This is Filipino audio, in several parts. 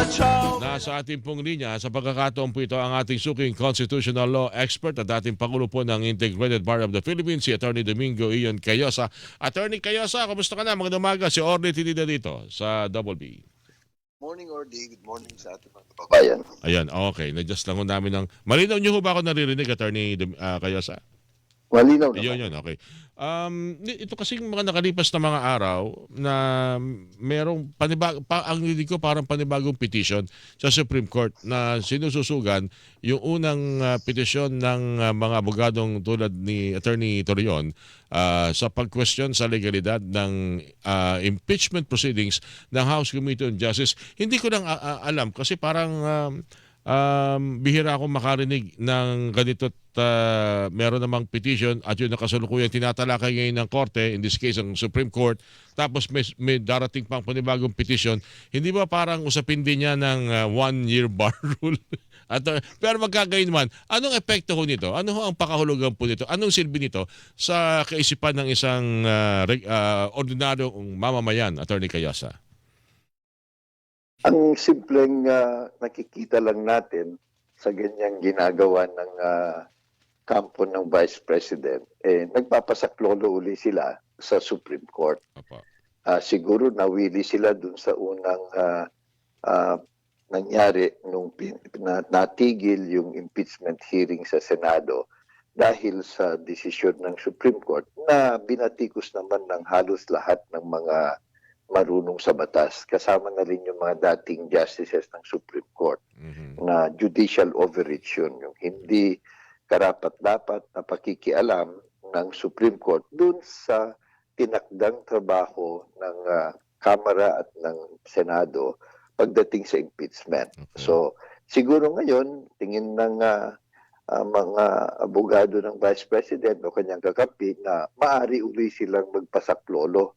Nasa ating pong linya sa pagkakataon po ito ang ating suking constitutional law expert at ating Pangulo po ng Integrated Bar of the Philippines, si Attorney Domingo Ion Cayosa. Attorney Cayosa, kumusta ka na? Magandang umaga, si Orly Tinida dito sa Double B. Morning, Orly. Good morning sa ating mga kababayan. Ayan, okay. Na-just lang ho namin ng... Malinaw niyo ho ba ako naririnig, Attorney Cayosa? Malinaw Yun, naman. yun, okay. Ito kasing mga nakalipas na mga araw na merong ang hindi ko parang panibagong petition sa Supreme Court na sinususugan yung unang petisyon ng mga abogadong tulad ni Attorney Torion sa pag-question sa legalidad ng impeachment proceedings ng House Committee on Justice. Hindi ko lang alam kasi parang bihira akong makarinig ng ganito meron namang petition at yun nakasalukuyang tinatalakay ngayon ng korte, in this case ang Supreme Court, tapos may darating pang panibagong petition. Hindi ba parang usapin din niya ng 1-year bar rule? Pero magkagayon man, anong epekto ho nito? Ano ho ang pakahulugan po nito? Anong silbi nito sa kaisipan ng isang ordinaryong mamamayan, Attorney Cayosa? Ang simpleng nakikita lang natin sa ganyang ginagawa ng kampo ng Vice President, nagpapasaklolo uli sila sa Supreme Court. Opo. Siguro nawili sila dun sa unang nangyari nung natigil yung impeachment hearing sa Senado dahil sa desisyon ng Supreme Court na binatikos naman ng halos lahat ng mga marunong sa batas. Kasama na rin yung mga dating justices ng Supreme Court na judicial overreach yun. Yung hindi karapat-dapat na pakikialam ng Supreme Court dun sa tinakdang trabaho ng Kamara at ng Senado pagdating sa impeachment. Okay. So, siguro ngayon, tingin ng mga abogado ng Vice President o kanyang kakampi na maaari uli silang magpasaklolo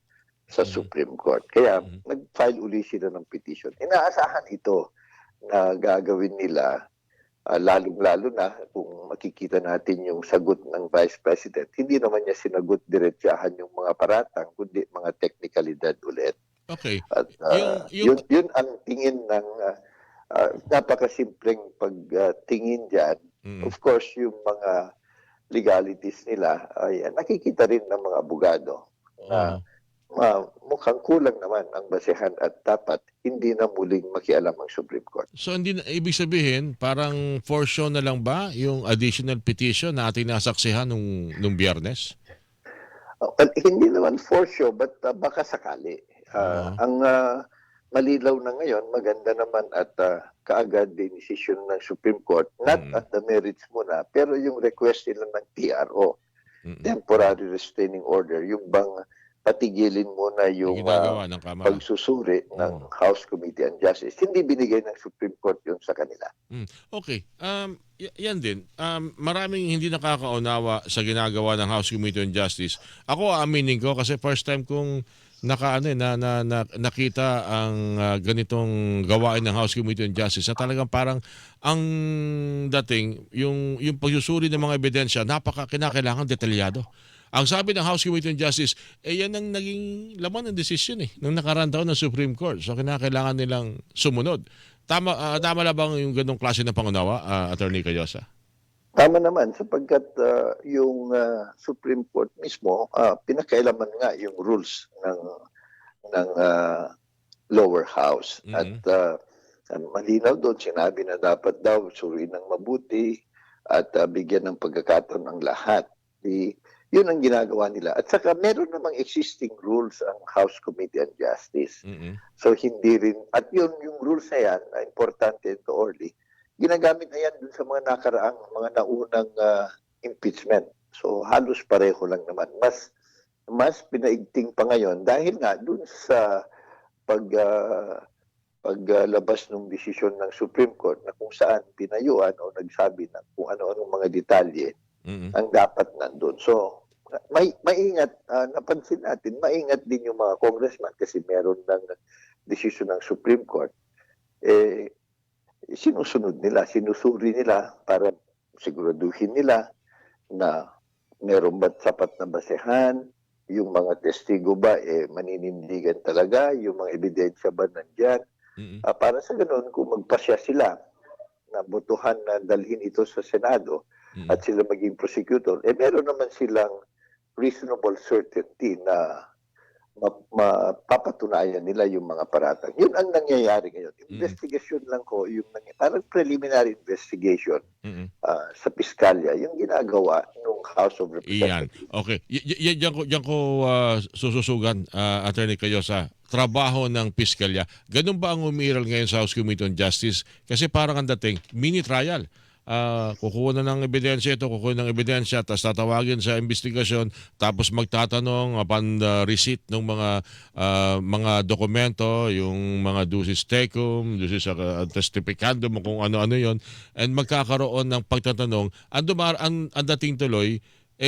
sa Supreme Court. Kaya nag-file uli sila ng petition. Inaasahan ito na gagawin nila, lalong-lalo na kung makikita natin yung sagot ng Vice President. Hindi naman niya sinagot diretsahan yung mga paratang, kundi mga teknikalidad ulit. Okay. At yun ang tingin ng napakasimpleng pagtingin dyan. Of course, yung mga legalities nila ay nakikita rin ng mga abogado na mukhang kulang naman ang basehan at dapat hindi na muling makialam ang Supreme Court. So hindi na, ibig sabihin parang for show na lang ba yung additional petition na ating nasaksihan nung Biyernes? Well, hindi naman for sure, but baka sakali. Ang malilaw na ngayon, maganda naman at kaagad decision ng Supreme Court, not at the merits muna, pero yung request nila ng TRO, Temporary Restraining Order, yung bang patigilin muna yung pagsusuri ng House Committee on Justice. Hindi binigay ng Supreme Court yun sa kanila. Okay. Yan din. Maraming hindi nakakaunawa sa ginagawa ng House Committee on Justice. Ako aaminin ko kasi first time kong nakita ang ganitong gawain ng House Committee on Justice na talagang parang ang dating yung pagsusuri ng mga ebidensya kinakailangan detalyado. Ang sabi ng House Committee on Justice, yan ang naging laman ng desisyon nung nakaraan taon ng Supreme Court. So kinakailangan nilang sumunod. Tama na bang yung ganong klase ng pangunawa, Attorney Cayosa? Tama naman sapagkat yung Supreme Court mismo pinakailaman nga yung rules ng lower house at malinaw doon sinabi na dapat daw suriin ng mabuti at bigyan ng pagkakataon ang lahat. Yun ang ginagawa nila. At saka meron namang existing rules ang House Committee on Justice. So hindi rin, at yung rules na yan, importante ito, Orly, ginagamit na yan dun sa mga nakaraang, mga naunang impeachment. So halos pareho lang naman. Mas pinaigting pa ngayon dahil nga dun sa paglabas ng desisyon ng Supreme Court na kung saan pinayuan o nagsabi na kung ano-anong mga detalye ang dapat nandun. So, maingat, napansin natin, maingat din yung mga congressman kasi meron ng desisyon ng Supreme Court. Sinusunod nila, sinusuri nila para siguraduhin nila na meron ba sapat na basehan, yung mga testigo ba maninindigan talaga, yung mga ebidensya ba nandyan, Mm. Para sa ganun, kung magpasya sila na botohan na dalhin ito sa Senado Mm. at sila maging prosecutor, meron naman silang reasonable certainty na mapapatunayan nila yung mga paratang. Yun ang nangyayari ngayon. Mm. Investigation lang ko, parang preliminary investigation Mm. sa piskalya, yung ginagawa ng House of Iyan. Representatives. Okay. Diyan ko sususugan, Attorney Cayosa. Trabaho ng piskalya. Ganun ba ang umiiral ngayon sa House Committee on Justice? Kasi parang ang dating, mini trial. Kukuha na ng ebidensya ito, kukuha ng ebidensya, tapos tatawagin sa investigasyon, tapos magtatanong upon the receipt ng mga dokumento, yung mga ducis tecum, ducis testificandum, kung ano-ano yon, and magkakaroon ng pagtatanong. Ang dating tuloy,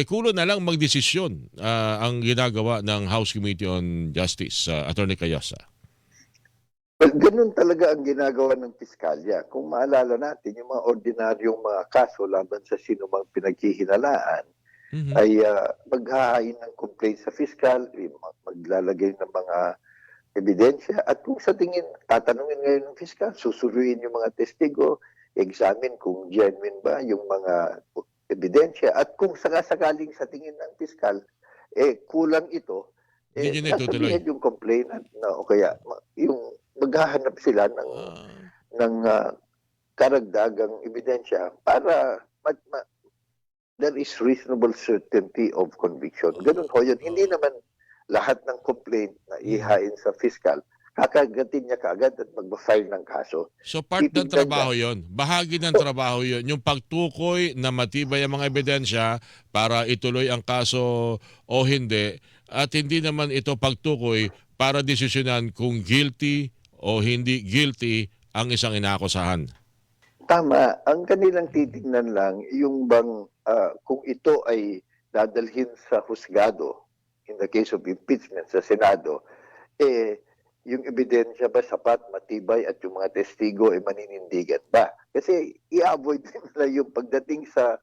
kulo na lang magdesisyon ang ginagawa ng House Committee on Justice, Attorney Cayosa. Well, ganun talaga ang ginagawa ng piskalya. Kung maalala natin, yung mga ordinaryong mga kaso laban sa sinumang pinaghihinalaan, Mhm. ay maghahain ng complaint sa fiskal, maglalagay ng mga ebidensya, at kung sa tingin, tatanungin ngayon ng fiskal, susuruin yung mga testigo, examine kung genuine ba yung mga ebidensya, at kung sakasakaling sa tingin ng fiskal, kulang ito, Hindi nyo na itutuloy. sasabihin yung complainant na o kaya yung maghahanap sila Ah, ng karagdagang ebidensya para there is reasonable certainty of conviction. Ganun ho yun. Hindi oh. naman lahat ng complaint na Mhm. ihain sa fiscal, kakagatin niya kaagad at mag-file ng kaso. So part ng Titignan niya. trabaho yon, bahagi ng So, trabaho yon, yung pagtukoy na matibay ang mga ebidensya para ituloy ang kaso o hindi, at hindi naman ito pagtukoy para desisyonan kung guilty o hindi guilty ang isang inaakusahan. tama. Ang kanilang titignan lang, yung bang kung ito ay dadalhin sa husgado, in the case of impeachment sa Senado, yung ebidensya ba sapat, matibay, at yung mga testigo ay maninindigan ba? Kasi i-avoid nila yung pagdating sa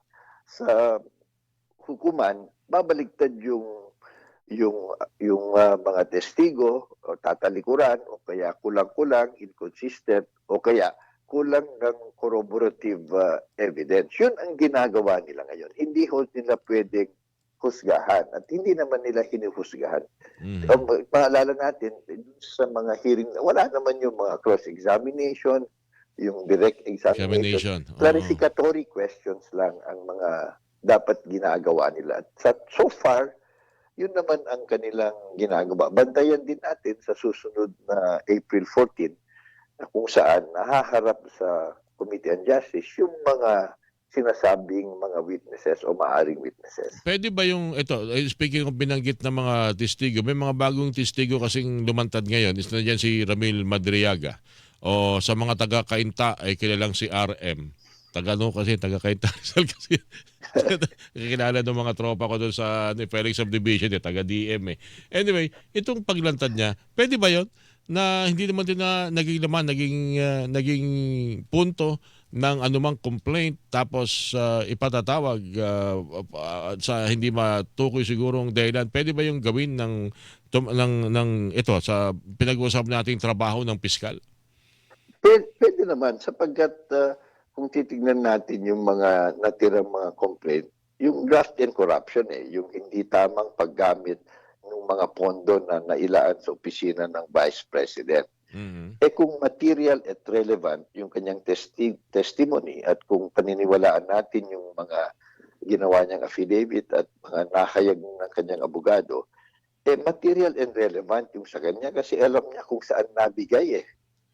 hukuman, babaligtad yung mga testigo o tatalikuran o kaya kulang-kulang, inconsistent o kaya kulang ng corroborative evidence. Yun ang ginagawa nila ngayon. Hindi ho nila pwedeng husgahan at hindi naman nila hinuhusgahan. Mhm. Maalala natin, sa mga hearing, wala naman yung mga cross-examination, yung direct examination. Examination. Oo. Clarificatory questions lang ang mga dapat ginagawa nila. So far, yun naman ang kanilang ginagawa. Bantayan din natin sa susunod na April 14 na kung saan nahaharap sa Committee on Justice yung mga sinasabing mga witnesses o maaring witnesses. Pwede ba yung ito, speaking of binanggit ng mga testigo, may mga bagong testigo kasing lumantad ngayon. Isa na dyan si Ramil Madriaga. O sa mga taga-Kainta ay kilalang si RM. Taga-ano kasi, taga-Kainta Rizal kasi. Kakilala ng mga tropa ko doon sa Felix Subdivision, taga-DM eh. Anyway, itong paglantad niya, pwede ba yon na hindi naman din na naging laman, naging punto ng anumang complaint, tapos ipatatawag sa hindi matukoy sigurong dahilan? Pwede ba yung gawin ng ito sa pinag-uusap nating trabaho ng piskal? Pwede naman sapagkat kung titignan natin yung mga natirang mga complaint, yung graft and corruption, yung hindi tamang paggamit ng mga pondo na nailaan sa opisina ng Vice President. Mhm. Kung material at relevant yung kanyang testimony at kung paniniwalaan natin yung mga ginawa niyang affidavit at mga nahayag ng kanyang abogado, material and relevant yung sa kanya kasi alam niya kung saan nabigay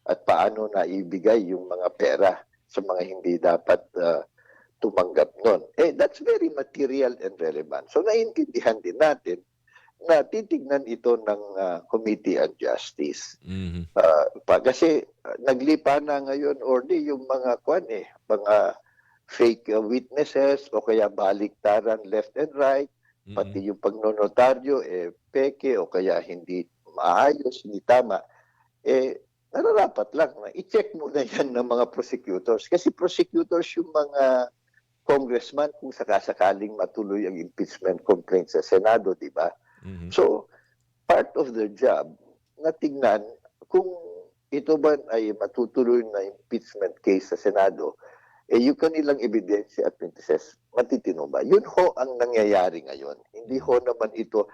at paano naibigay yung mga pera sa mga hindi dapat tumanggap nun. That's very material and relevant. So naiintindihan din natin na titignan ito ng Committee on Justice. Mhm. Kasi naglipa na ngayon ordi yung mga mga fake witnesses o kaya baliktaran left and right, Mhm. pati yung pagnonotaryo peke o kaya hindi maayos, hindi tama. Nararapat lang na i-check muna yan ng mga prosecutors. Kasi prosecutors yung mga congressman kung sakasakaling matuloy ang impeachment complaint sa Senado, di ba? Mhm. So, part of their job na tingnan kung ito ba ay matutuloy na impeachment case sa Senado, yung kanilang ebidensya at witnesses, matitino ba? Yun ho ang nangyayari ngayon. Hindi ho naman ito,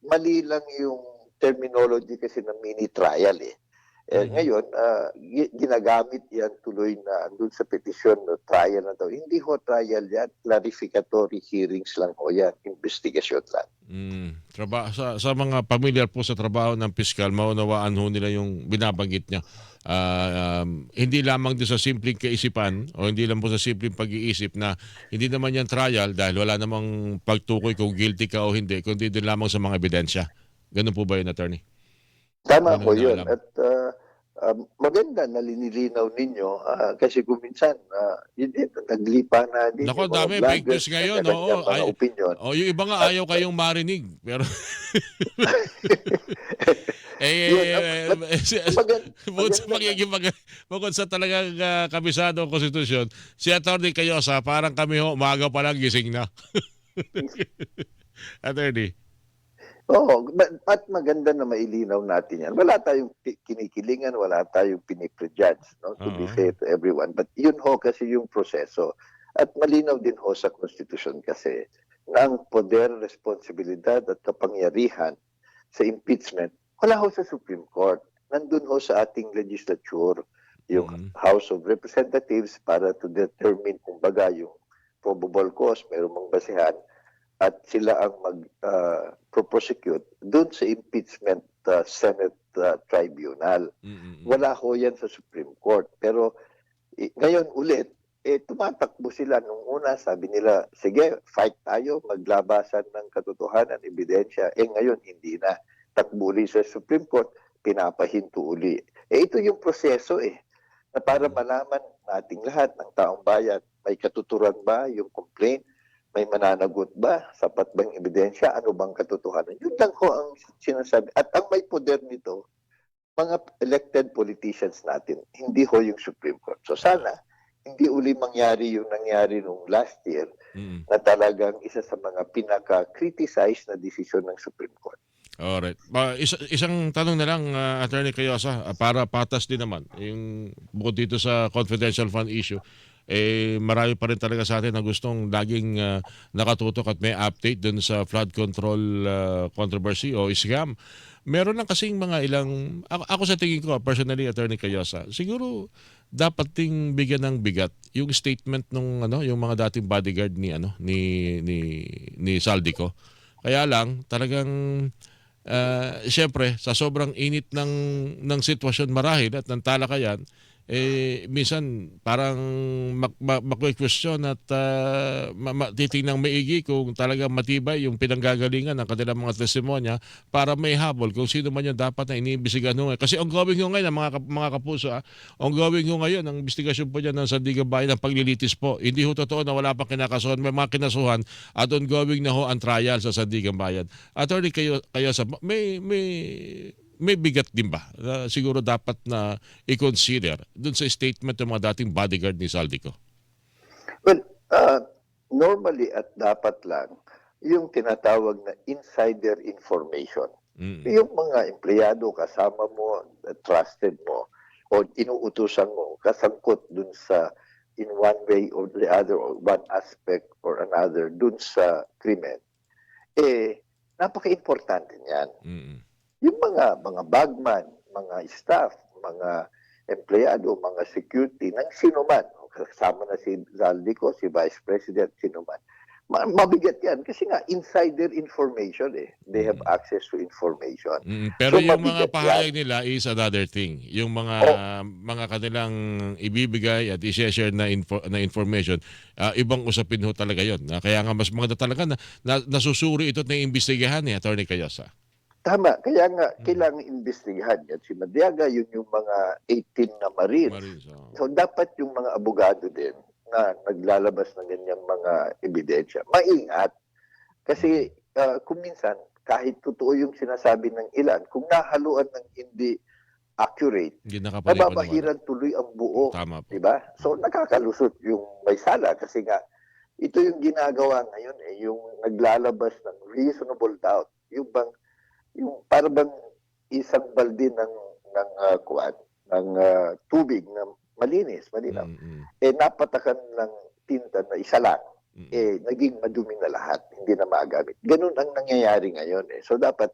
mali lang yung terminology kasi ng mini trial eh. Ngayon, ginagamit yan tuloy na doon sa petisyon na trial na daw. Hindi ho trial yan, clarificatory hearings lang ho yan, investigasyon lang. Sa mga familiar po sa trabaho ng piskal, maunawaan ho nila yung binabanggit niya. Hindi lamang din sa simpleng kaisipan o hindi lang po sa simpleng pag-iisip na hindi naman yan trial dahil wala namang pagtukoy kung guilty ka o hindi, kundi din lamang sa mga ebidensya. Ganun po ba yun, attorney? Tama Yun po ang yun. naalam. At maganda na linilinaw ninyo kasi kung minsan naglipa na din Nako, yung mga dami fake vloggers news na ngayon. kanyang Oo, mga opinion. yung iba nga At ayaw kayong marinig. Pero yun, bukod sa maganda na. bukod sa talagang kabisado ang konstitusyon, si Atty. Cayosa, parang kami ho, umaga pa lang gising na. Attorney. Oo, at maganda na mailinaw natin yan. Wala tayong kinikilingan, wala tayong piniprejudge, no? To be Oo. fair to everyone. But yun ho kasi yung proseso. At malinaw din ho sa konstitusyon kasi na ang poder, responsibilidad at kapangyarihan sa impeachment, wala ho sa Supreme Court. Nandun ho sa ating legislature, yung House of Representatives para to determine kumbaga yung probable cause, mayroong mang basehan, at sila ang mag-prosecute doon sa impeachment Senate Tribunal. Wala ho yan sa Supreme Court. Pero ngayon ulit, tumatakbo sila. Nung una, sabi nila, sige, fight tayo, maglabasan ng katotohanan, ebidensya. Ngayon, hindi na. Takbo uli sa Supreme Court, pinapahinto uli. Ito yung proseso na para malaman nating lahat ng taong bayan, may katuturan ba yung complaint? May mananagot ba? Sapat bang ebidensya? Ano bang katotohanan? Yun lang ho ang sinasabi. At ang may poder nito, mga elected politicians natin, hindi ho yung Supreme Court. So sana, hindi uli mangyari yung nangyari nung last year na talagang isa sa mga pinaka-criticized na desisyon ng Supreme Court. Alright. Isang tanong na lang, Attorney Cayosa, para patas din naman. Yung bukod dito sa confidential fund issue, marami pa rin talaga sa atin na gustong laging nakatutok at may update dun sa flood control controversy o scam. Meron lang kasing mga ilang, ako sa tingin ko, personally, Attorney Cayosa, siguro dapat ding bigyan ng bigat yung statement nung yung mga dating bodyguard ni Saldico. Kaya lang talagang siyempre sa sobrang init ng sitwasyon marahil at ng talakayan, minsan parang question at titingnang maigi kung talagang matibay yung pinanggagalingan ng kanilang mga testimonya para may habol kung sino man yung dapat na iniimbestigahan ngayon. Kasi ongoing yung ngayon, mga kapuso, ongoing yung ngayon ang investigasyon po dyan ng Sandigan Bayan ng paglilitis po. Hindi ho totoo na wala pang kinakasuhan. May mga kinasuhan at ongoing na ho ang trial sa Sandigan Bayan. Attorney kayo sa may bigat din ba na siguro dapat na i-consider dun sa statement ng mga dating bodyguard ni Saldico? Well, normally at dapat lang, yung tinatawag na insider information. Yung mga empleyado kasama mo, trusted mo, o inuutusan mo, kasangkot dun sa in one way or the other or one aspect or another dun sa krimen, napaka-importante niyan. Yung mga bagman, mga staff, mga empleyado, mga security, ng sinuman, kasama na si Zaldico, si Vice President, sinuman, mabigat yan. Kasi nga, insider information They have access to information. Pero So, yung mga mabigat pahayag yan. nila is another thing. Yung mga kanilang ibibigay at i-share na information, ibang usapin ho talaga yon. Kaya nga mas maganda talaga na nasusuri ito at naiimbestigahan Attorney Cayosa. Tama. Kaya nga, kailangan investigahan yan. Si Madiaga, yun yung mga 18 na Marines. So, dapat yung mga abogado din na naglalabas ng ganyang mga ebidensya, maingat. Kasi kung minsan, kahit totoo yung sinasabi ng ilan, kung nahaluan ng hindi accurate, nababahiran tuloy ang buo. Tama po. Diba? So, nakakalusot yung may sala kasi nga, ito yung ginagawa ngayon yung naglalabas ng reasonable doubt. Yung para bang isang balde ng kuwan, ng tubig na malinis, malinaw. Napatakan ng tinta na isa lang, naging madumi na lahat, hindi na magamit. Ganun ang nangyayari ngayon. So dapat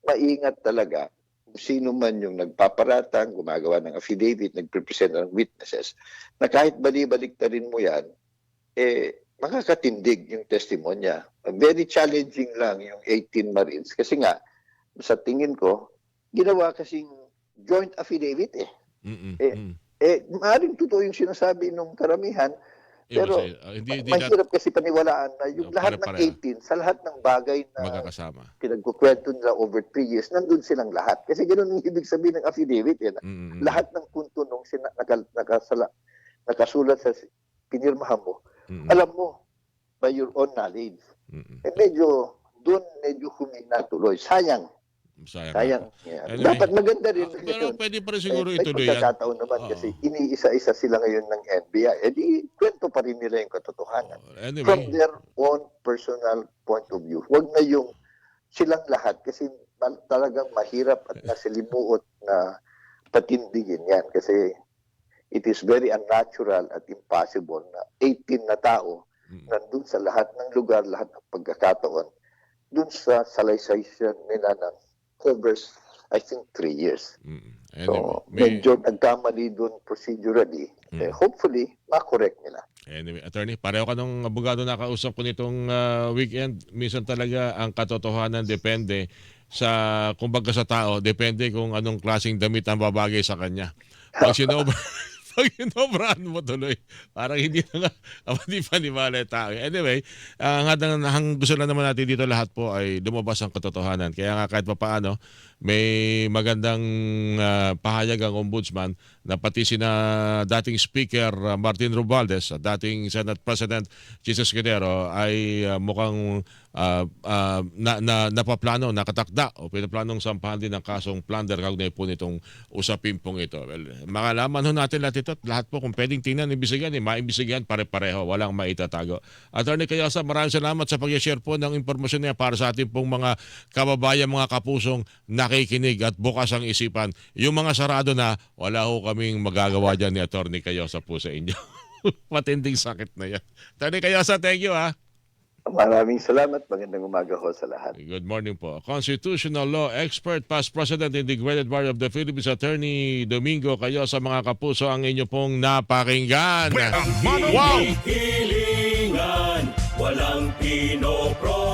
maingat talaga kung sino man yung nagpaparatang, gumagawa ng affidavit, nagpresent ng witnesses, na kahit bali-baliktarin mo yan, makakatindig yung testimonya. Very challenging lang yung 18 Marines kasi nga, sa tingin ko, ginawa kasing joint affidavit maaaring totoo yung sinasabi ng karamihan, pero mahirap kasi paniwalaan na yung lahat ng 18, sa lahat ng bagay na magkakasama, pinagkukwento nila over 3 years, nandun silang lahat. Kasi ganoon ang ibig sabihin ng affidavit. Lahat ng punto nung nakasulat sa pinirmahan mo, alam mo, by your own knowledge. Medyo humina tuloy. Sayang. Sayang. Anyway, dapat maganda rin. Pero pwede pa rin siguro ituloy yan. May pagkakataon naman kasi iniisa-isa sila ngayon ng NBI. Di kwento pa rin nila yung katotohanan. Anyway, from their own personal point of view. Huwag na yung silang lahat kasi talagang mahirap at nasilimuot na patindigin yan kasi it is very unnatural at impossible na 18 na tao nandun sa lahat ng lugar, lahat ng pagkakataon, dun sa salaysay nila ng covers, I think, 3 years. So, medyo nagkamali doon procedurally. Hopefully, makorek nila. Anyway, attorney, pareho ka nung abogado na kausap ko nitong weekend. Minsan talaga ang katotohanan depende sa, kumbaga sa tao, depende kung anong klaseng damit ang babagay sa kanya. Pag sinobrahan mo tuloy, parang hindi na nga, hindi paniwala yung tao. Anyway, ang gusto lang naman natin dito lahat po ay lumabas ang katotohanan. Kaya nga kahit papaano, may magandang pahayag ang ombudsman na pati sina dating Speaker Martin Romualdez at dating Senate President Jesus Escudero ay mukhang napaplano, nakatakda o pinaplanong sampahan din ng kasong plunder kaugnay po nitong usapin pong ito. Well, makalaman ho natin lahat ito at lahat po kung pwedeng tingnan, imbisigan, maimbisigan, pare-pareho, walang maitatago. Attorney Cayasa, maraming salamat sa pag-share po ng impormasyon niya para sa ating pong mga kababayan, mga kapusong nakikinig at bukas ang isipan. Yung mga sarado na, wala ho kaming magagawa dyan ni Attorney Cayasa po sa inyo. Matinding sakit na yan. Attorney Cayasa, thank you ha. Maraming salamat. Magandang umaga ho sa lahat. Good morning po. Constitutional law expert, past president, integrated bar of the Philippines, Attorney Domingo Cayasa, mga kapuso, ang inyo pong napakinggan. Wow! Hilingan, walang pinopro.